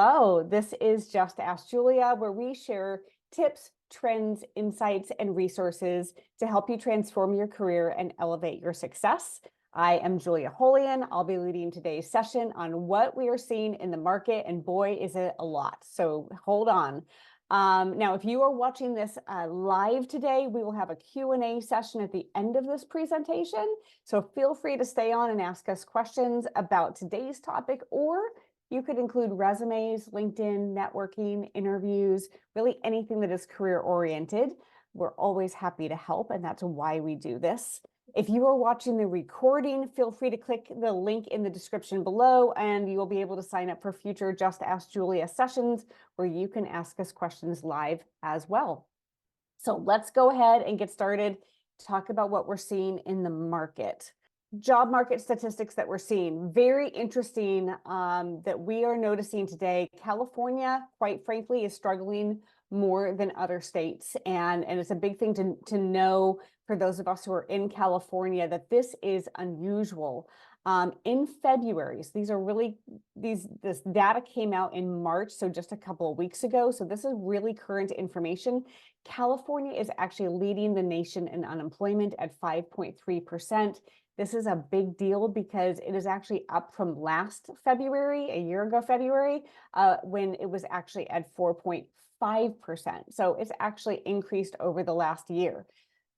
Hello, this is Just Ask Julia, where we share tips, trends, insights, and resources to help you transform your career and elevate your success. I am Julia Holian. I'll be leading today's session on what we are seeing in the market, and boy, is it a lot. So hold on. Now, if you are watching this live today, we will have a Q&A session at the end of this presentation. So feel free to stay on and ask us questions about today's topic, or you could include resumes, LinkedIn, networking, interviews, really anything that is career-oriented. We're always happy to help, and that's why we do this. If you are watching the recording, feel free to click the link in the description below, and you will be able to sign up for future Just Ask Julia sessions where you can ask us questions live as well. So let's go ahead and get started, talk about what we're seeing in the market. Job market statistics that we're seeing, very interesting that we are noticing today. California, quite frankly, is struggling more than other states. And it's a big thing to know for those of us who are in California that this is unusual. In February, so this data came out in March, so just a couple of weeks ago. So this is really current information. California is actually leading the nation in unemployment at 5.3%. This is a big deal because it is actually up from last February, a year ago February, when it was actually at 4.5%. So it's actually increased over the last year.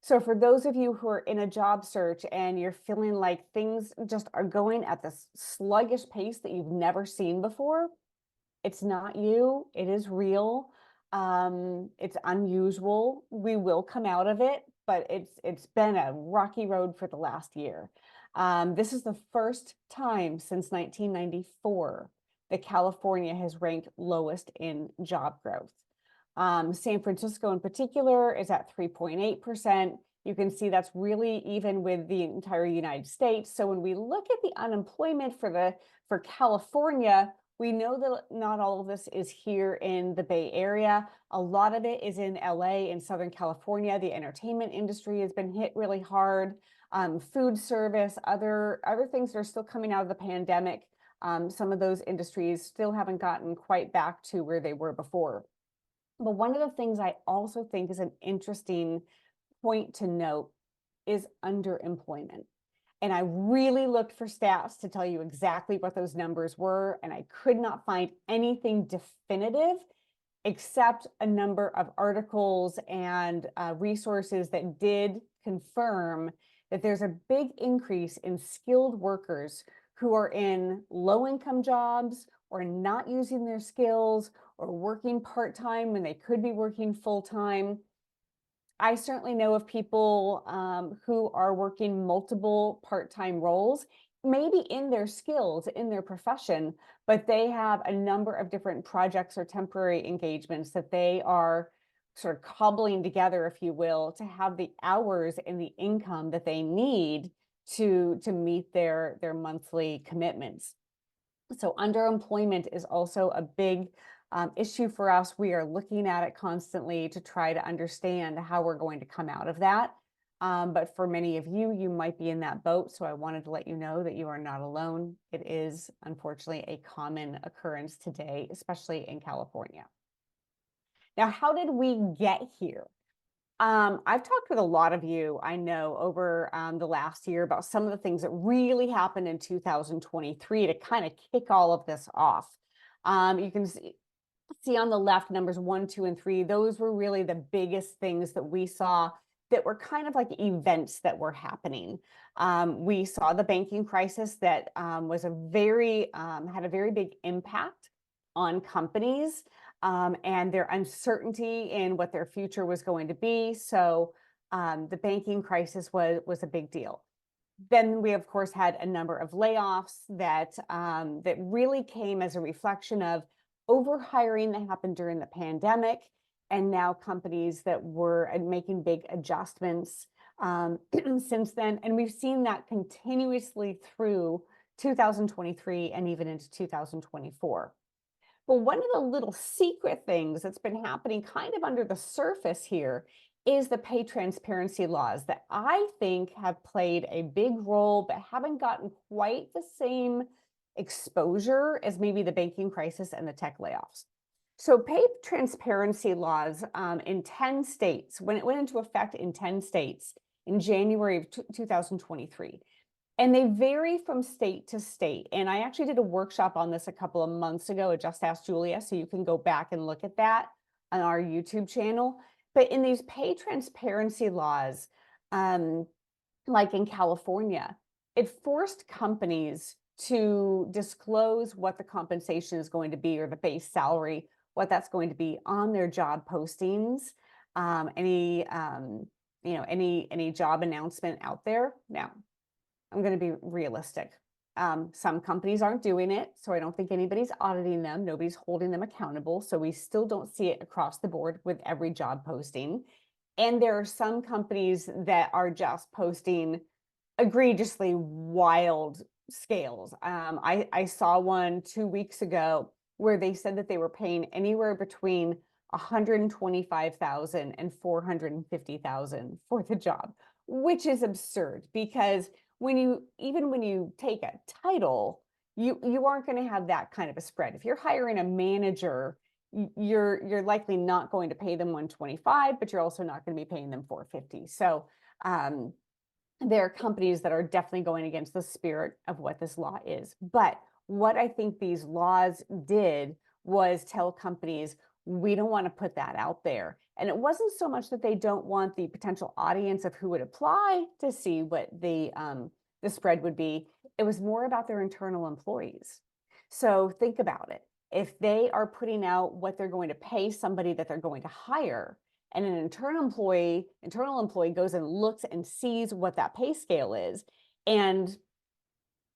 So for those of you who are in a job search and you're feeling like things just are going at this sluggish pace that you've never seen before, it's not you, it is real. It's unusual. We will come out of it, but it's been a rocky road for the last year. This is the first time since 1994 that California has ranked lowest in job growth. San Francisco in particular is at 3.8%. You can see that's really even with the entire United States. So when we look at the unemployment for California, we know that not all of this is here in the Bay Area. A lot of it is in LA and Southern California. The entertainment industry has been hit really hard. Food service, other things that are still coming out of the pandemic. Some of those industries still haven't gotten quite back to where they were before. But one of the things I also think is an interesting point to note is underemployment. And I really looked for stats to tell you exactly what those numbers were, and I could not find anything definitive except a number of articles and resources that did confirm that there's a big increase in skilled workers who are in low-income jobs or not using their skills or working part-time when they could be working full-time. I certainly know of people who are working multiple part-time roles, maybe in their skills, in their profession, but they have a number of different projects or temporary engagements that they are sort of cobbling together, if you will, to have the hours and the income that they need to meet their monthly commitments. So underemployment is also a big issue for us. We are looking at it constantly to try to understand how we're going to come out of that. But for many of you, you might be in that boat. So I wanted to let you know that you are not alone. It is unfortunately a common occurrence today, especially in California. Now, how did we get here? I've talked with a lot of you, I know, over the last year about some of the things that really happened in 2023 to kind of kick all of this off. You can see on the left numbers 1, 2, and 3. Those were really the biggest things that we saw that were kind of like events that were happening. We saw the banking crisis that was had a very big impact on companies and their uncertainty in what their future was going to be. So the banking crisis was a big deal. Then we, of course, had a number of layoffs that really came as a reflection of overhiring that happened during the pandemic, and now companies that were making big adjustments since then. And we've seen that continuously through 2023 and even into 2024. But one of the little secret things that's been happening kind of under the surface here is the pay transparency laws that I think have played a big role, but haven't gotten quite the same exposure as maybe the banking crisis and the tech layoffs. So pay transparency laws in 10 states, when it went into effect in 10 states in January of 2023, and they vary from state to state. And I actually did a workshop on this a couple of months ago at Just Ask Julia, so you can go back and look at that on our YouTube channel. But in these pay transparency laws, like in California, it forced companies to disclose what the compensation is going to be, or the base salary, what that's going to be on their job postings, any job announcement out there. Now, I'm going to be realistic. Some companies aren't doing it, so I don't think anybody's auditing them. Nobody's holding them accountable. So we still don't see it across the board with every job posting. And there are some companies that are just posting egregiously wild scales. I saw one 2 weeks ago where they said that they were paying anywhere between 125,000 and 450,000 for the job, which is absurd, because when you take a title, you aren't going to have that kind of a spread. If you're hiring a manager, you're likely not going to pay them 125, but you're also not going to be paying them 450. So there are companies that are definitely going against the spirit of what this law is. But what I think these laws did was tell companies, we don't want to put that out there. And it wasn't so much that they don't want the potential audience of who would apply to see what the spread would be. It was more about their internal employees. So think about it. If they are putting out what they're going to pay somebody that they're going to hire, and an internal employee goes and looks and sees what that pay scale is, and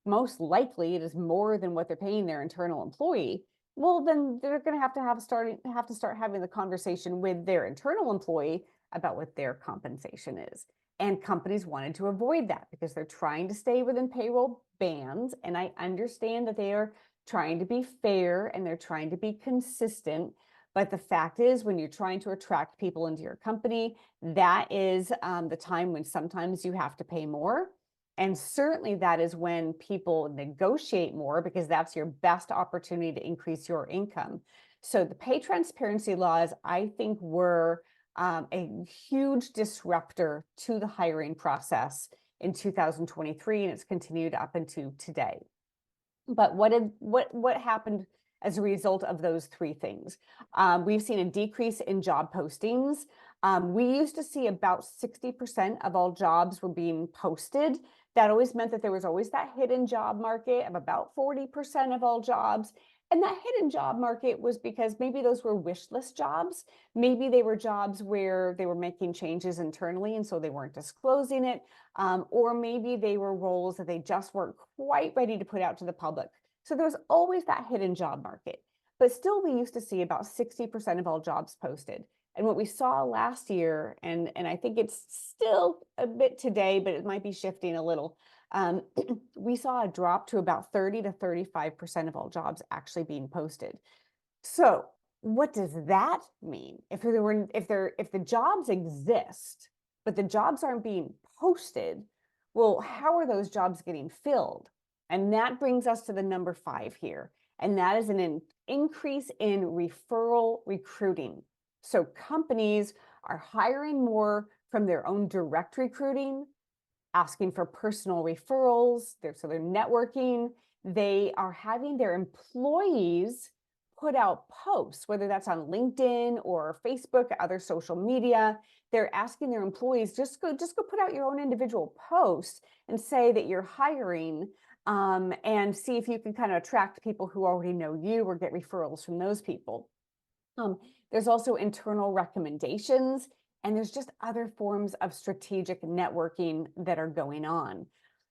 most likely it is more than what they're paying their internal employee, well, then they're going to have to start having the conversation with their internal employee about what their compensation is. And companies wanted to avoid that because they're trying to stay within payroll bands. And I understand that they are trying to be fair and they're trying to be consistent. But the fact is, when you're trying to attract people into your company, that is the time when sometimes you have to pay more. And certainly that is when people negotiate more, because that's your best opportunity to increase your income. So the pay transparency laws, I think, were a huge disruptor to the hiring process in 2023, and it's continued up into today. But what happened as a result of those three things? We've seen a decrease in job postings. We used to see about 60% of all jobs were being posted. That always meant that there was always that hidden job market of about 40% of all jobs. And that hidden job market was because maybe those were wish list jobs. Maybe they were jobs where they were making changes internally, and so they weren't disclosing it. Or maybe they were roles that they just weren't quite ready to put out to the public. So there's always that hidden job market. But still, we used to see about 60% of all jobs posted. And what we saw last year, and I think it's still a bit today, but it might be shifting a little, we saw a drop to about 30 to 35% of all jobs actually being posted. So what does that mean? If the jobs exist, but the jobs aren't being posted, well, how are those jobs getting filled? And that brings us to the number 5 here, and that is an increase in referral recruiting. So companies are hiring more from their own direct recruiting, asking for personal referrals. So they're networking. They are having their employees put out posts, whether that's on LinkedIn or Facebook, other social media. They're asking their employees, just go put out your own individual post and say that you're hiring, and see if you can kind of attract people who already know you or get referrals from those people. There's also internal recommendations, and there's just other forms of strategic networking that are going on.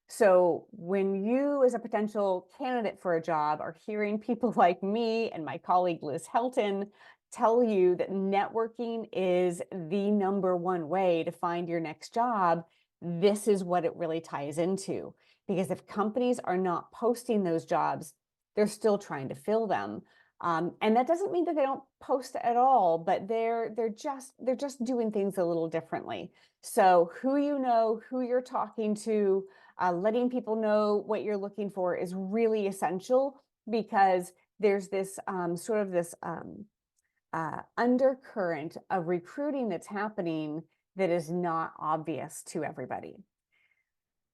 So when you, as a potential candidate for a job, are hearing people like me and my colleague Liz Helton tell you that networking is the number one way to find your next job, this is what it really ties into. Because if companies are not posting those jobs, they're still trying to fill them. And that doesn't mean that they don't post at all, but they're just doing things a little differently. So who you know, who you're talking to, letting people know what you're looking for is really essential, because there's this sort of this undercurrent of recruiting that's happening that is not obvious to everybody.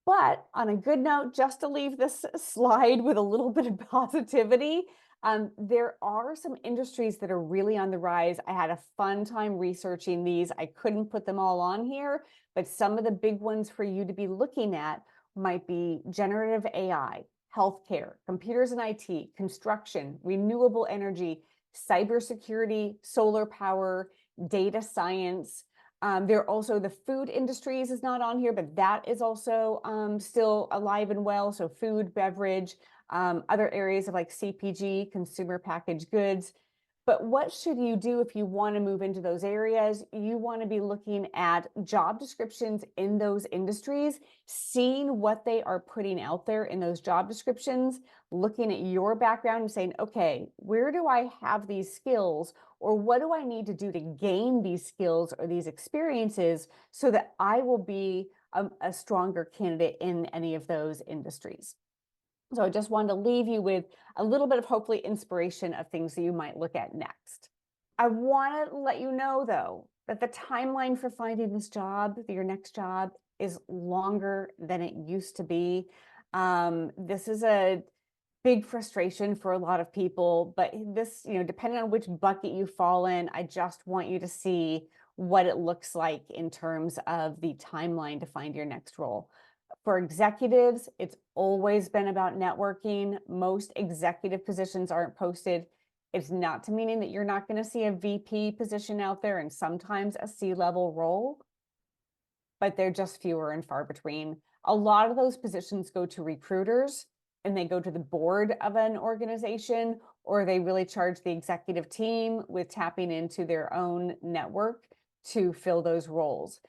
But on a good note, just to leave this slide with a little bit of positivity, there are some industries that are really on the rise. I had a fun time researching these. I couldn't put them all on here, but some of the big ones for you to be looking at might be generative AI, healthcare, computers and IT, construction, renewable energy, cybersecurity, solar power, data science. There are also the food industries is not on here, but that is also still alive and well. So food, beverage, other areas of like CPG, consumer packaged goods. But what should you do if you want to move into those areas? You want to be looking at job descriptions in those industries, seeing what they are putting out there in those job descriptions, looking at your background and saying, okay, where do I have these skills? Or what do I need to do to gain these skills or these experiences so that I will be a stronger candidate in any of those industries? So I just wanted to leave you with a little bit of hopefully inspiration of things that you might look at next. I want to let you know, though, that the timeline for finding this job, your next job, is longer than it used to be. This is a big frustration for a lot of people, but this, depending on which bucket you fall in, I just want you to see what it looks like in terms of the timeline to find your next role. For executives, it's always been about networking. Most executive positions aren't posted. It's not to meaning that you're not going to see a VP position out there and sometimes a C-level role, but they're just fewer and far between. A lot of those positions go to recruiters and they go to the board of an organization, or they really charge the executive team with tapping into their own network to fill those roles.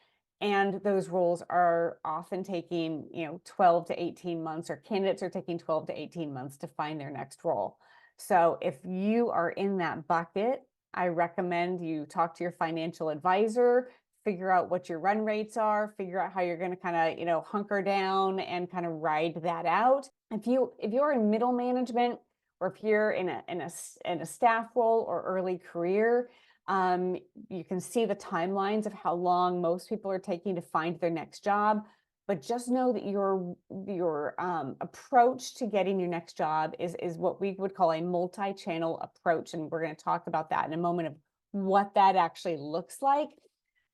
And those roles are often taking, 12 to 18 months, or candidates are taking 12 to 18 months to find their next role. So if you are in that bucket, I recommend you talk to your financial advisor, figure out what your run rates are, figure out how you're going to kind of, hunker down and kind of ride that out. If you're in middle management, or if you're in a staff role or early career, you can see the timelines of how long most people are taking to find their next job. But just know that your approach to getting your next job is what we would call a multi-channel approach. And we're going to talk about that in a moment of what that actually looks like.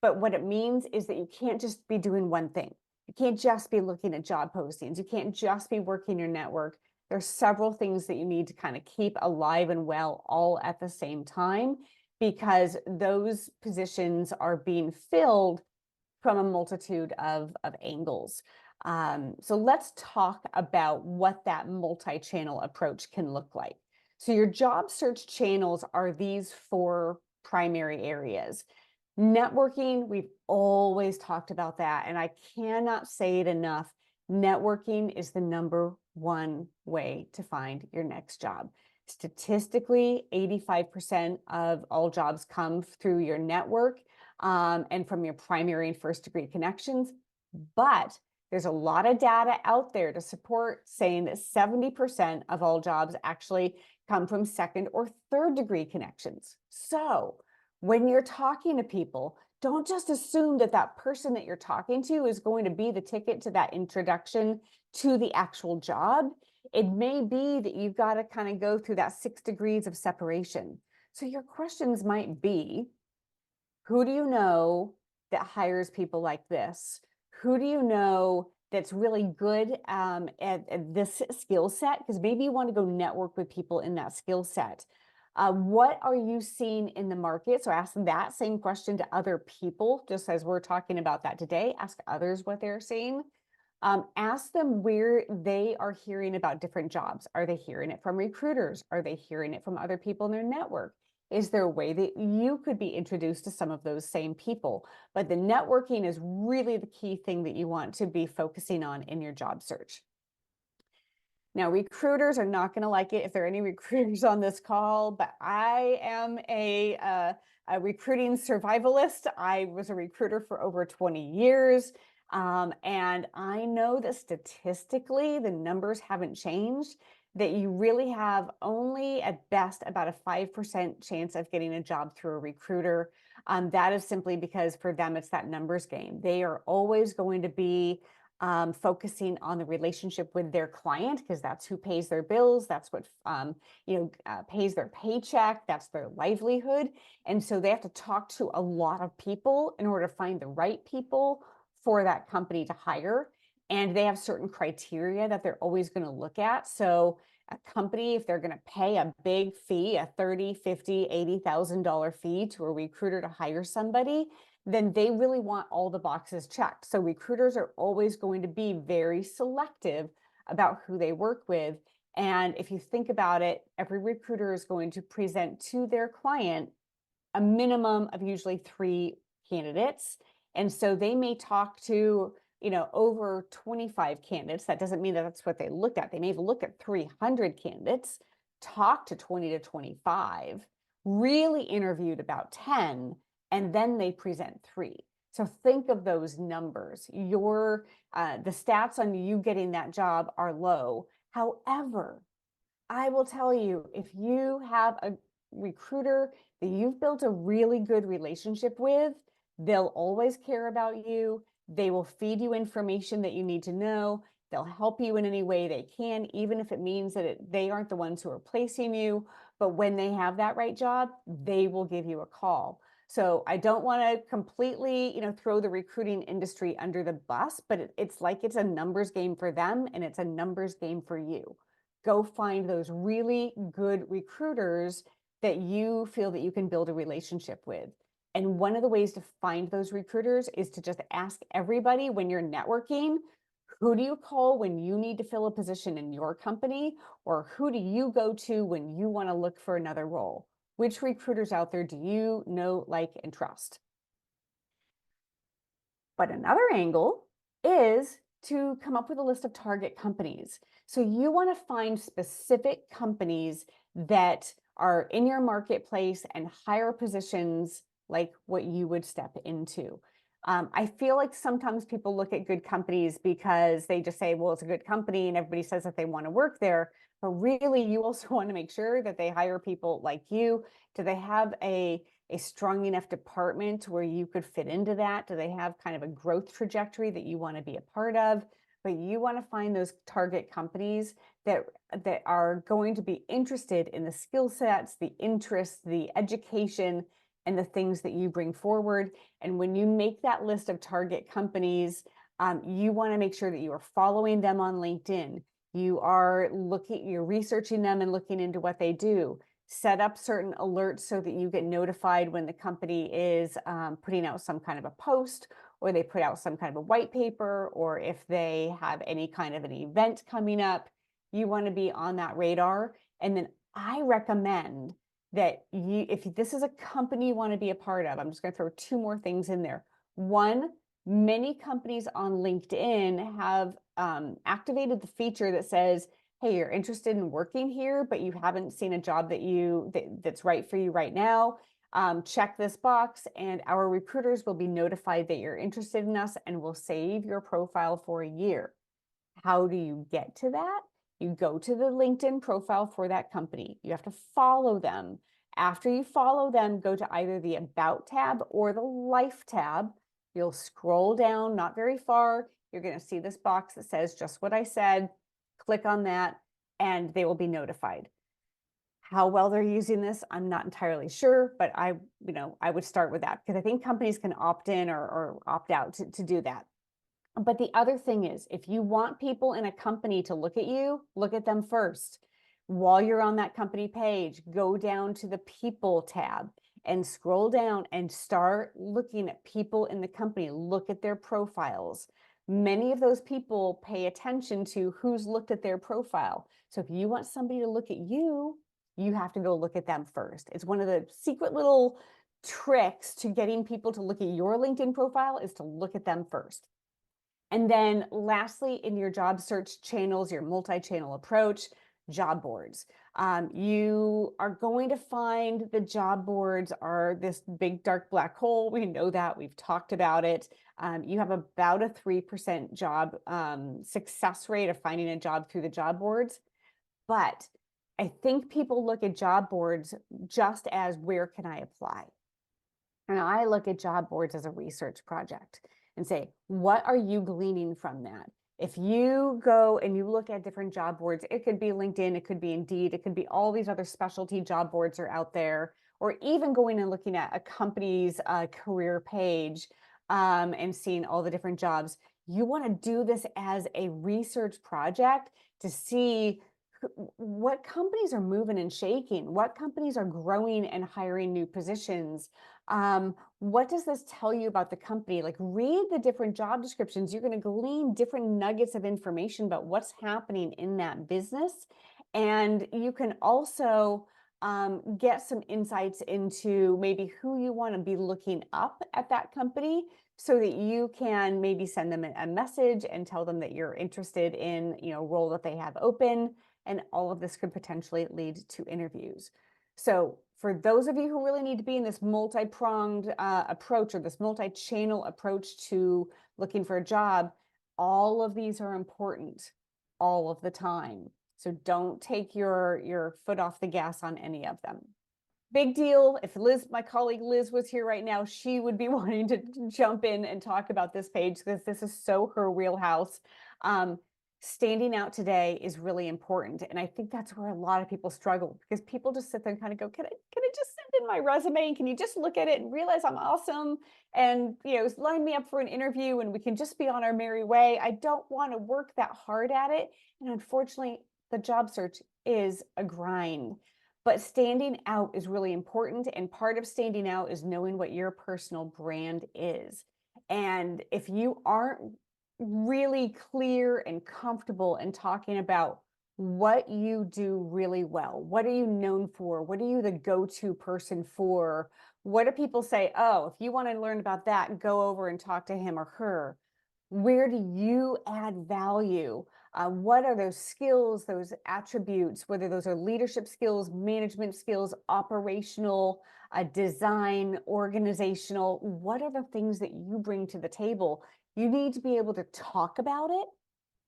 But what it means is that you can't just be doing one thing. You can't just be looking at job postings. You can't just be working your network. There's several things that you need to kind of keep alive and well all at the same time, because those positions are being filled from a multitude of angles. So let's talk about what that multi-channel approach can look like. So your job search channels are these 4 primary areas. Networking, we've always talked about that, and I cannot say it enough. Networking is the #1 way to find your next job. Statistically, 85% of all jobs come through your network and from your primary and first degree connections. But there's a lot of data out there to support saying that 70% of all jobs actually come from second or third degree connections. So when you're talking to people, don't just assume that that person that you're talking to is going to be the ticket to that introduction to the actual job. It may be that you've got to kind of go through that 6 degrees of separation. So your questions might be, who do you know that hires people like this? Who do you know that's really good at this skill set? Because maybe you want to go network with people in that skill set. What are you seeing in the market? So ask that same question to other people, just as we're talking about that today. Ask others what they're seeing. Ask them where they are hearing about different jobs. Are they hearing it from recruiters? Are they hearing it from other people in their network? Is there a way that you could be introduced to some of those same people? But the networking is really the key thing that you want to be focusing on in your job search. Now, recruiters are not going to like it if there are any recruiters on this call, but I am a recruiting survivalist. I was a recruiter for over 20 years. And I know that statistically, the numbers haven't changed, that you really have only at best about a 5% chance of getting a job through a recruiter. That is simply because for them, it's that numbers game. They are always going to be focusing on the relationship with their client because that's who pays their bills. That's what pays their paycheck. That's their livelihood. And so they have to talk to a lot of people in order to find the right people for that company to hire. And they have certain criteria that they're always going to look at. So a company, if they're going to pay a big fee, a $30,000, $50,000, $80,000 fee to a recruiter to hire somebody, then they really want all the boxes checked. So recruiters are always going to be very selective about who they work with. And if you think about it, every recruiter is going to present to their client a minimum of usually 3 candidates. And so they may talk to, over 25 candidates. That doesn't mean that that's what they looked at. They may have looked at 300 candidates, talked to 20 to 25, really interviewed about 10, and then they present 3. So think of those numbers. The stats on you getting that job are low. However, I will tell you, if you have a recruiter that you've built a really good relationship with, they'll always care about you. They will feed you information that you need to know. They'll help you in any way they can, even if it means that they aren't the ones who are placing you. But when they have that right job, they will give you a call. So I don't want to completely, throw the recruiting industry under the bus, but it's like it's a numbers game for them and it's a numbers game for you. Go find those really good recruiters that you feel that you can build a relationship with. And one of the ways to find those recruiters is to just ask everybody when you're networking, who do you call when you need to fill a position in your company? Or who do you go to when you want to look for another role? Which recruiters out there do you know, like, and trust? But another angle is to come up with a list of target companies. So you want to find specific companies that are in your marketplace and hire positions like what you would step into. I feel like sometimes people look at good companies because they just say, well, it's a good company and everybody says that they want to work there. But really, you also want to make sure that they hire people like you. Do they have a strong enough department where you could fit into that? Do they have kind of a growth trajectory that you want to be a part of? But you want to find those target companies that are going to be interested in the skill sets, the interests, the education, and the things that you bring forward. And when you make that list of target companies, you want to make sure that you are following them on LinkedIn. You're researching them and looking into what they do. Set up certain alerts so that you get notified when the company is putting out some kind of a post, or they put out some kind of a white paper, or if they have any kind of an event coming up, you want to be on that radar. And then I recommend that if this is a company you want to be a part of, I'm just going to throw 2 more things in there. One, many companies on LinkedIn have activated the feature that says, hey, you're interested in working here, but you haven't seen a job that's right for you right now. Check this box and our recruiters will be notified that you're interested in us and will save your profile for a year. How do you get to that? You go to the LinkedIn profile for that company. You have to follow them. After you follow them, go to either the About tab or the Life tab. You'll scroll down not very far. You're going to see this box that says just what I said. Click on that and they will be notified. How well they're using this, I'm not entirely sure, but I would start with that because I think companies can opt in or opt out to do that. But the other thing is, if you want people in a company to look at you, look at them first. While you're on that company page, go down to the People tab and scroll down and start looking at people in the company. Look at their profiles. Many of those people pay attention to who's looked at their profile. So if you want somebody to look at you, you have to go look at them first. It's one of the secret little tricks to getting people to look at your LinkedIn profile is to look at them first. And then lastly, in your job search channels, your multi-channel approach, job boards. You are going to find the job boards are this big dark black hole. We know that, we've talked about it. You have about a 3% job success rate of finding a job through the job boards. But I think people look at job boards just as, where can I apply? And I look at job boards as a research project and say, what are you gleaning from that? If you go and you look at different job boards, it could be LinkedIn, it could be Indeed, it could be all these other specialty job boards are out there, or even going and looking at a company's career page and seeing all the different jobs. You want to do this as a research project to see what companies are moving and shaking, what companies are growing and hiring new positions. What does this tell you about the company? Like, read the different job descriptions. You're going to glean different nuggets of information about what's happening in that business. And you can also get some insights into maybe who you want to be looking up at that company, so that you can maybe send them a message and tell them that you're interested in, a role that they have open. And all of this could potentially lead to interviews. So for those of you who really need to be in this multi-pronged approach, or this multi-channel approach to looking for a job, all of these are important all of the time. So don't take your foot off the gas on any of them. Big deal. If Liz, my colleague Liz, was here right now, she would be wanting to jump in and talk about this page, because this is so her wheelhouse. Standing out today is really important. And I think that's where a lot of people struggle, because people just sit there and kind of go, can I just send in my resume, and can you just look at it and realize I'm awesome, and line me up for an interview and we can just be on our merry way. I don't want to work that hard at it. And unfortunately, the job search is a grind. But standing out is really important. And part of standing out is knowing what your personal brand is. And if you aren't really clear and comfortable in talking about what you do really well, what are you known for? What are you the go-to person for? What do people say? Oh, if you want to learn about that, go over and talk to him or her. Where do you add value? What are those skills, those attributes, whether those are leadership skills, management skills, operational, design, organizational? What are the things that you bring to the table? You need to be able to talk about it.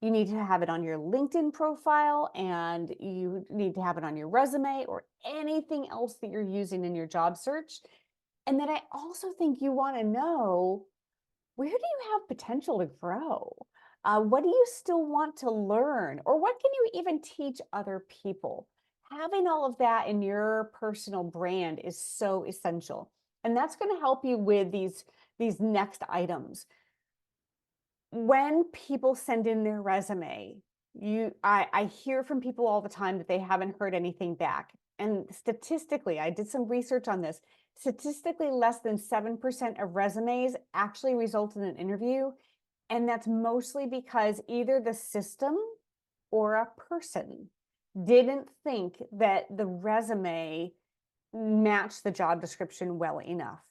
You need to have it on your LinkedIn profile, and you need to have it on your resume or anything else that you're using in your job search. And then I also think you want to know, where do you have potential to grow? What do you still want to learn? Or what can you even teach other people? Having all of that in your personal brand is so essential. And that's going to help you with these next items. When people send in their resume, I hear from people all the time that they haven't heard anything back. And statistically, I did some research on this. Statistically, less than 7% of resumes actually result in an interview. And that's mostly because either the system or a person didn't think that the resume matched the job description well enough.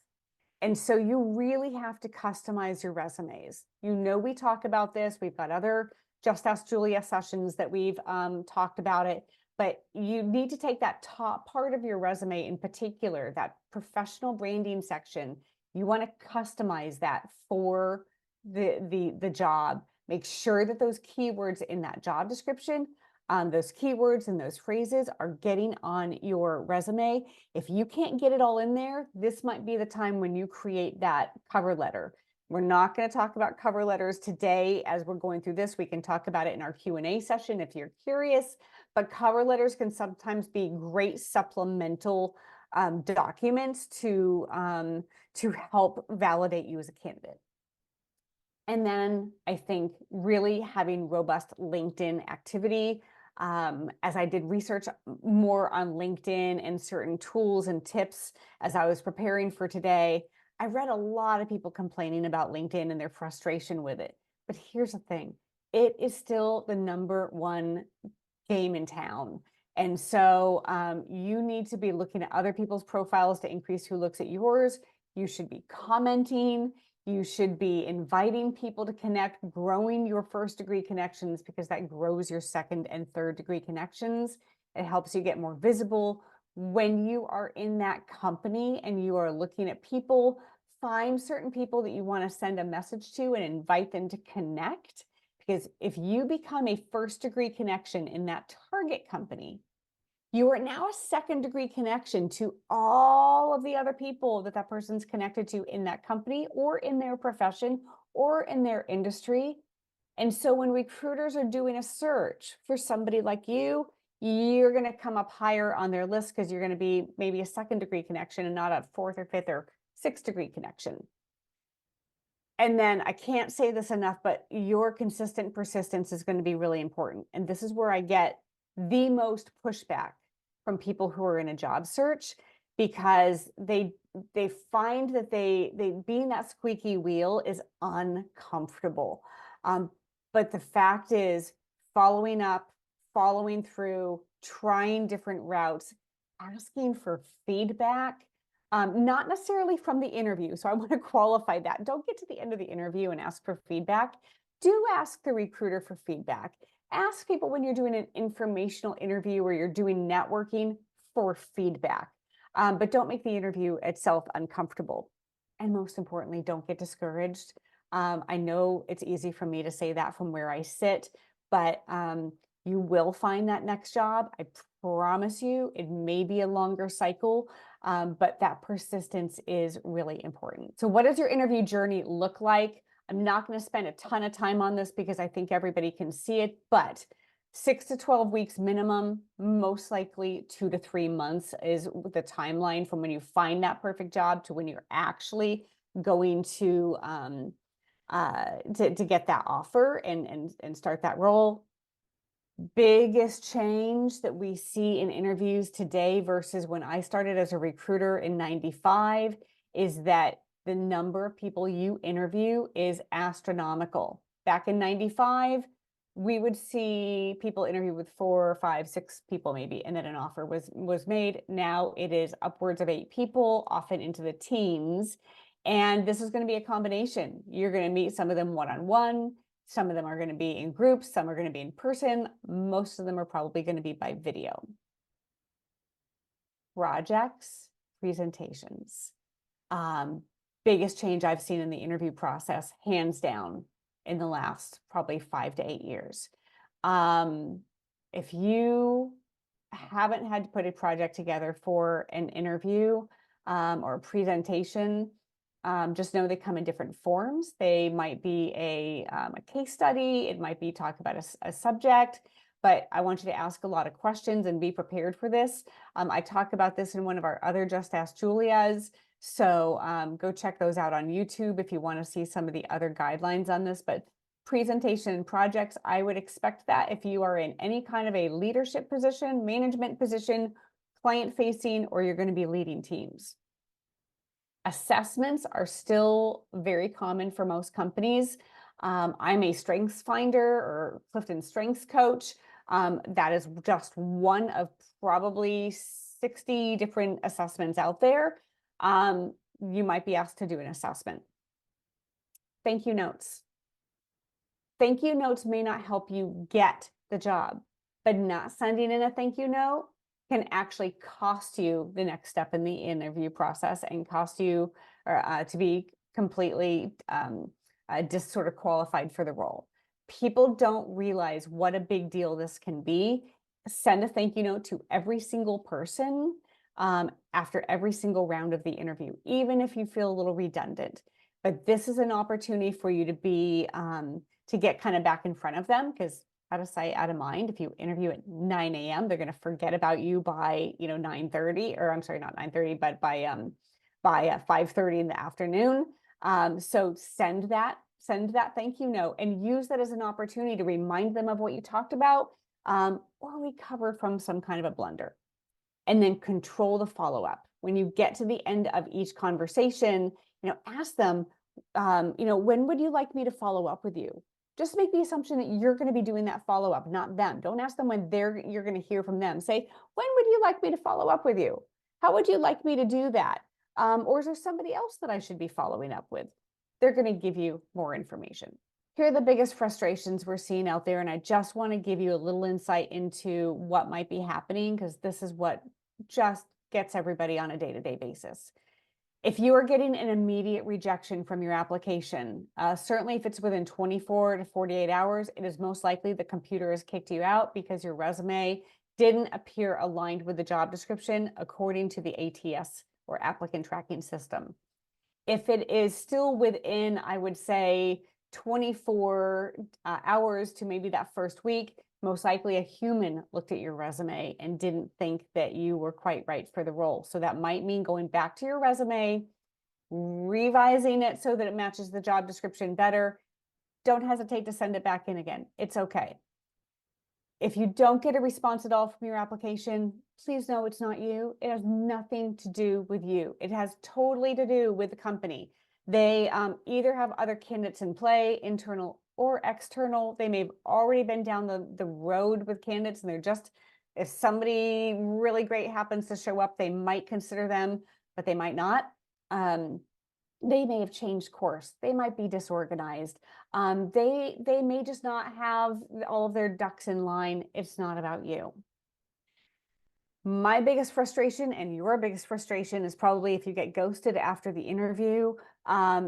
And so you really have to customize your resumes. We talk about this. We've got other Just Ask Julia sessions that we've talked about it. But you need to take that top part of your resume in particular, that professional branding section. You want to customize that for the job. Make sure that those keywords in that job description, those keywords and those phrases are getting on your resume. If you can't get it all in there, this might be the time when you create that cover letter. We're not going to talk about cover letters today as we're going through this. We can talk about it in our Q&A session if you're curious, but cover letters can sometimes be great supplemental documents to help validate you as a candidate. And then I think really having robust LinkedIn activity. As I did research more on LinkedIn and certain tools and tips as I was preparing for today, I read a lot of people complaining about LinkedIn and their frustration with it. But here's the thing, it is still the #1 game in town. And so you need to be looking at other people's profiles to increase who looks at yours. You should be commenting. You should be inviting people to connect, growing your first-degree connections, because that grows your second and third-degree connections. It helps you get more visible. When you are in that company and you are looking at people, find certain people that you want to send a message to and invite them to connect. Because if you become a first degree connection in that target company, you are now a second degree connection to all of the other people that that person's connected to in that company or in their profession or in their industry. And so when recruiters are doing a search for somebody like you, you're going to come up higher on their list because you're going to be maybe a second degree connection and not a fourth or fifth or sixth degree connection. And then I can't say this enough, but your consistent persistence is going to be really important. And this is where I get the most pushback from people who are in a job search, because they find that they being that squeaky wheel is uncomfortable. But the fact is, following up, following through, trying different routes, asking for feedback, not necessarily from the interview. So I want to qualify that. Don't get to the end of the interview and ask for feedback. Do ask the recruiter for feedback. Ask people when you're doing an informational interview or you're doing networking for feedback. But don't make the interview itself uncomfortable. And most importantly, don't get discouraged. I know it's easy for me to say that from where I sit, but you will find that next job. I promise you, it may be a longer cycle, but that persistence is really important. So what does your interview journey look like? I'm not going to spend a ton of time on this because I think everybody can see it, but 6 to 12 weeks minimum, most likely 2 to 3 months is the timeline from when you find that perfect job to when you're actually going to get that offer and start that role. Biggest change that we see in interviews today versus when I started as a recruiter in 95 is that the number of people you interview is astronomical. Back in 95, we would see people interview with 4, 5, 6 people maybe, and then an offer was made. Now it is upwards of 8 people, often into the teens. And this is going to be a combination. You're going to meet some of them one-on-one. Some of them are going to be in groups. Some are going to be in person. Most of them are probably going to be by video. Projects, presentations. Biggest change I've seen in the interview process, hands down, in the last probably 5 to 8 years. If you haven't had to put a project together for an interview or a presentation, just know they come in different forms. They might be a case study. It might be talk about a subject, but I want you to ask a lot of questions and be prepared for this. I talk about this in one of our other Just Ask Julia's. So go check those out on YouTube if you want to see some of the other guidelines on this. But presentation and projects, I would expect that if you are in any kind of a leadership position, management position, client facing, or you're going to be leading teams. Assessments are still very common for most companies. I'm a strengths finder or Clifton strengths coach. That is just one of probably 60 different assessments out there. You might be asked to do an assessment. Thank you notes. Thank you notes may not help you get the job, but not sending in a thank you note can actually cost you the next step in the interview process and cost you to be completely just sort of qualified for the role. People don't realize what a big deal this can be. Send a thank you note to every single person after every single round of the interview, even if you feel a little redundant. But this is an opportunity for you to be to get kind of back in front of them, because out of sight, out of mind. If you interview at 9 a.m., they're going to forget about you by 9:30, or I'm sorry, not 9:30, but by 5:30 in the afternoon. So send that thank you note and use that as an opportunity to remind them of what you talked about, or recover from some kind of a blunder. And then control the follow-up. When you get to the end of each conversation, ask them, when would you like me to follow up with you? Just make the assumption that you're going to be doing that follow-up, not them. Don't ask them when you're going to hear from them. Say, when would you like me to follow up with you? How would you like me to do that? Or is there somebody else that I should be following up with? They're going to give you more information. Here are the biggest frustrations we're seeing out there, and I just want to give you a little insight into what might be happening, because this is what just gets everybody on a day-to-day basis. If you are getting an immediate rejection from your application, certainly if it's within 24 to 48 hours, it is most likely the computer has kicked you out because your resume didn't appear aligned with the job description according to the ATS, or applicant tracking system. If it is still within, I would say, 24 hours to maybe that first week, most likely a human looked at your resume and didn't think that you were quite right for the role. So that might mean going back to your resume, revising it so that it matches the job description better. Don't hesitate to send it back in again. It's okay. If you don't get a response at all from your application, please know it's not you. It has nothing to do with you. It has totally to do with the company. They either have other candidates in play, internal or external. They may have already been down the road with candidates, and they're just, if somebody really great happens to show up, they might consider them, but they might not. They may have changed course. They might be disorganized. They may just not have all of their ducks in line. It's not about you. My biggest frustration, and your biggest frustration, is probably if you get ghosted after the interview.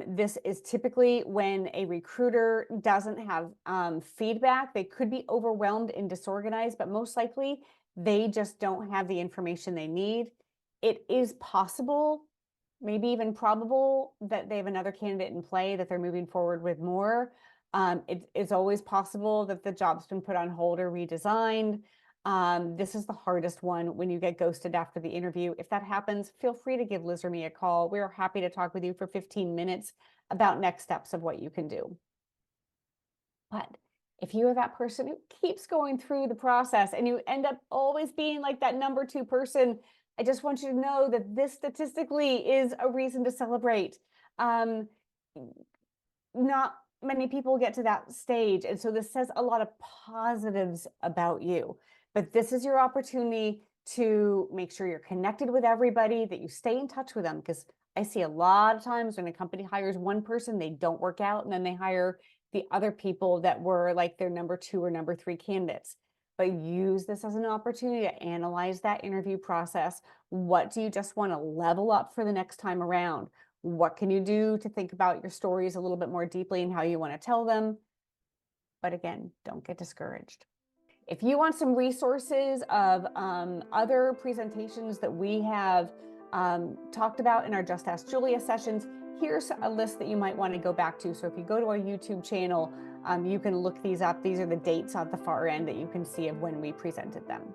This is typically when a recruiter doesn't have feedback. They could be overwhelmed and disorganized, but most likely they just don't have the information they need. It is possible, maybe even probable, that they have another candidate in play that they're moving forward with more. It is always possible that the job's been put on hold or redesigned. This is the hardest one, when you get ghosted after the interview. If that happens, feel free to give Liz or me a call. We're happy to talk with you for 15 minutes about next steps of what you can do. But if you are that person who keeps going through the process and you end up always being like that number 2 person, I just want you to know that this statistically is a reason to celebrate. Not many people get to that stage, and so this says a lot of positives about you. But this is your opportunity to make sure you're connected with everybody, that you stay in touch with them, because I see a lot of times when a company hires one person, they don't work out, and then they hire the other people that were like their number 2 or number 3 candidates. But use this as an opportunity to analyze that interview process. What do you just want to level up for the next time around? What can you do to think about your stories a little bit more deeply and how you want to tell them? But again, don't get discouraged. If you want some resources of other presentations that we have talked about in our Just Ask Julia sessions, here's a list that you might want to go back to. So if you go to our YouTube channel, you can look these up. These are the dates at the far end that you can see of when we presented them.